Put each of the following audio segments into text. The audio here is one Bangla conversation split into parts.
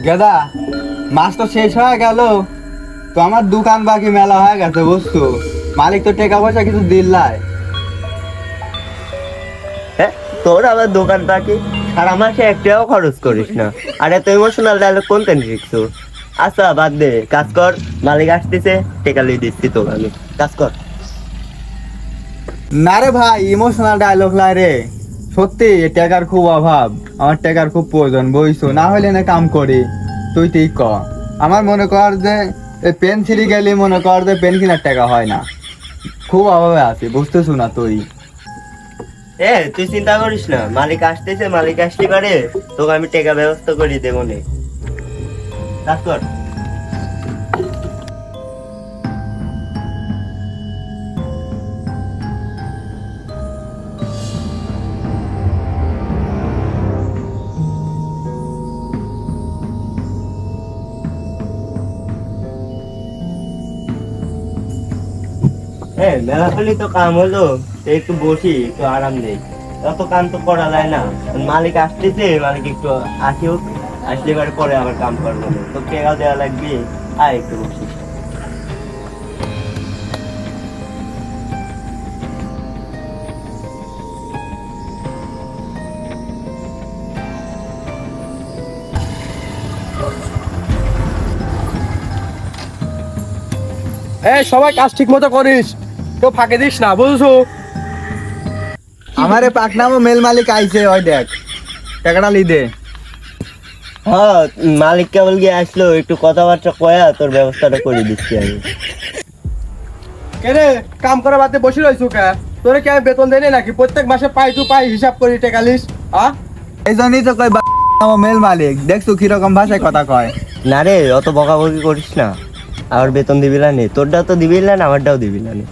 গেদা, মাস তো শেষ হয়ে গেল, তো আমার দোকান বাকি মেলা হয়ে গেছে বুঝছো। মালিক তো টাকা পয়সা কিছু দিল্লাই। হ্যাঁ, তোর আবার দোকান বাকি, সারা মাসে একটাও খরচ করিস না। আর এত ইমোশনাল ডায়লগ কোন তেন শিখছো? আচ্ছা বাদ দে, কাজ কর। মালিক আসতেছে, টেকা লিয়ে দিচ্ছি তোকে আমি। কাজ কর। না রে ভাই, ইমোশনাল ডায়লগ লাই রে। সত্যি টাকার খুব অভাব, আমার টাকার খুব প্রয়োজন বুঝছো, না হলে না কাম করি। তুই ঠিক ক। আমার মনে কর যে পেন ছিঁড়ে গেলে মনে কর যে পেন কেনার টাকা হয় না, খুব অভাবে আছি বুঝতেছো না তুই। তুই চিন্তা করিস না, মালিক আসতেছে, মালিক আসতে পারে তোকে আমি টেকা ব্যবস্থা করে দেবো নে। কাজ কর। মেলা ফেলি তো কাম হলো, তো একটু বসি, একটু আরাম নেই। অত কাম তো করা যায় না। মালিক আসতেছে, মালিক একটু আসি হোক, আসলে এবার পরে আবার কাম করবো না। তো টেকা দেওয়া লাগবে, আয় একটু বসি। সবাই কাজ ঠিক মতো করিস, কেউ ফাঁকে দিস না বুঝছো। আমারে পাকনামো মেল মালিক আইছে, ওই দেখ টাকাটা লি দে। হ্যাঁ, মালিক কেবল গিয়ে আসলো, একটু কথাবার্তা কয়া তোর ব্যবস্থাটা করে দিচ্ছি আমি। কেরে কাম করা বাদে বসে রইছু কে? তোরে কি আমি বেতন দেই নাকি? প্রত্যেক মাসে পাই টু পাই হিসাব করি টেকালিস। এই জন্যই তো কই পাকনামো মেল মালিক, দেখছো কিরকম ভাষায় কথা কয়। না রে, অত বকাবকি করিস না। আমার বেতন দিবি না নে, তোরটাও তো দিবি না, আমারটাও দিবি না নে।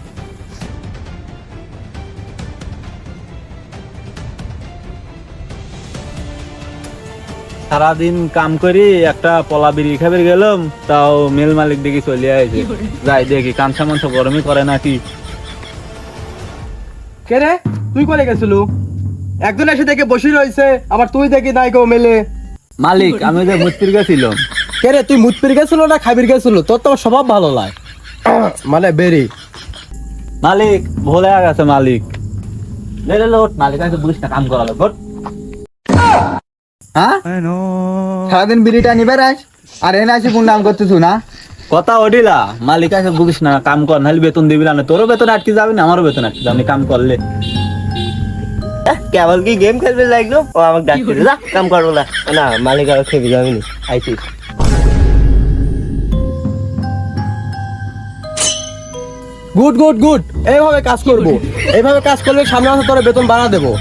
সারাদিন কাম করি, একটা পলা বিড়ি খাবার গেলাম, তাও মেল মালিক দেখি চলে আইছে। যাই দেখি কাঁচা মাংস গরমই করে নাকি। কেরে তুই করে গেছিলু? একজন এসে দেখে বসে রইছে, আবার তুই দেখি নাই কেউ মেলে। মালিক, আমি যে মুস্তির গেছিলাম। কেরে তুই মুতপির গেছিল না খাবির গেছিল? তোর তো স্বভাব ভালো লাগে, মানে বেরি। মালিক ভুলে গেছে মালিক। লে লে লোট, মালিক আছে বলিস না, কাম করা লোট। হ্যাঁ, সারাদিন বিড়িটা নিবে রাজ, আর এনে আসি কোন নাম করতেছু না। কথা ওডিলা, মালিক আছে বলিস না, কাম কর, নাহলে বেতন দিবি না। তোরও বেতন আটকে যাবে না, আমারও বেতন আটকে যাবে কাম করলে। কেবল কি গেম খেলবে লাগলো, ও আমাকে ডাকছিল, যা কাম করবো না। না, মালিক আবার খেপে যাবে নি, আইছিস। গুড গুড গুড, এইভাবে কাজ করব। এইভাবে কাজ করলে সামনে মাসে তোর বেতন বাড়া দেবো।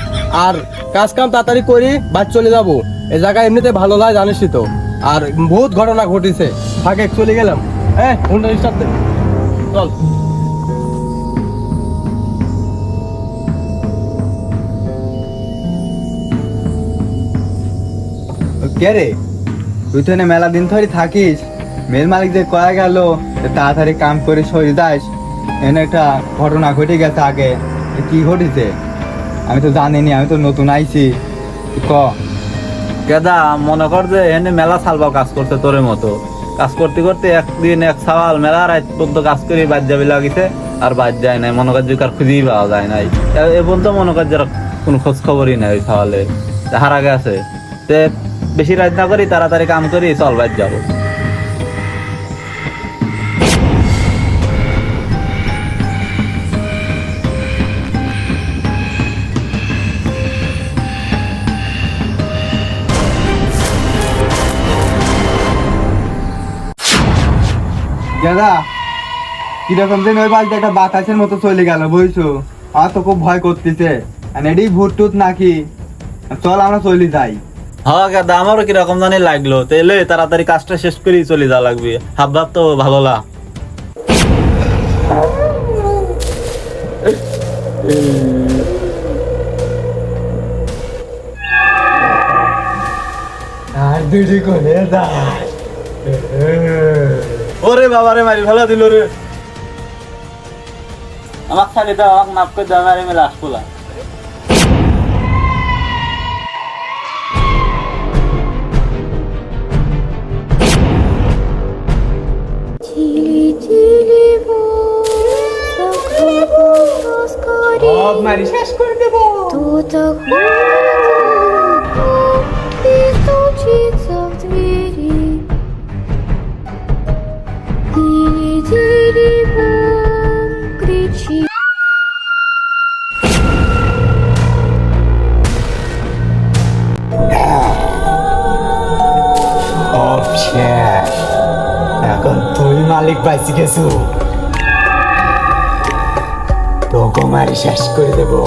আর কাজ কাম তাড়াতাড়ি করি, বাদ চলে যাব। এই জায়গায় এমনিতে ভালো লাগে জানিসই তো। আর বহুত ঘটনা ঘটিছে, ফাঁকে চলে গেলাম। ফোনটা স্টার্ট দে, চল। কে রে, তুই তো এনে মেলা দিন ধরে থাকিস, মেল মালিক যে কয়া গেল যে তাড়াতাড়ি কাম করে সরে যাস, এনে একটা ঘটনা ঘটে গেছে আগে। কি ঘটেছে আমি তো জানিনি, আমি তো নতুন আইছি, ক। গেদা, মনে কর যে এনে মেলা সালবাও কাজ করছে তোর মতো। কাজ করতে করতে একদিন এক সওয়াল মেলা রাত পর্যন্ত কাজ করে বাদ যাবে লাগিছে, আর বাদ যায় নাই। মনে কর যে কার খুঁজেই পাওয়া যায় নাই। এ পর্যন্ত মনে কর যারা কোনো খোঁজ খবরই নাই ওই সওয়ালে, হারা গেছে। তে বেশি রাত না করি, তাড়াতাড়ি কাম করি, চল বাদ যাবো। দাদা, কিরকম যেন ওই বাড়িতে একটা বাতাসের মতো চলে গেল বুঝছো। আমার তো খুব ভয় করতেছে, এডি ভূত টুত নাকি। চল আমরা চলে যাই। হ্যাঁ গেদা, আমারও কিরকম জানি লাগলো। তাইলে তাড়াতাড়ি কাজটা শেষ করে চলে যাওয়া লাগবে। হাব ভাব তো ভালো না। আর দুটি করে যা। ওরে বাবা রে, মারি ভালো দিল রে। আমাকে খালি দাও, আমাকে মাফ করে দাও, মারি মেলা আসবো। মারি শেষ করে দেব। Кто-то ходит и стучится в двери. Дили-дили-бом кричит. এখন তুই মালিক পাইছি গেছু, তোকে মারি শেষ করে দেবো।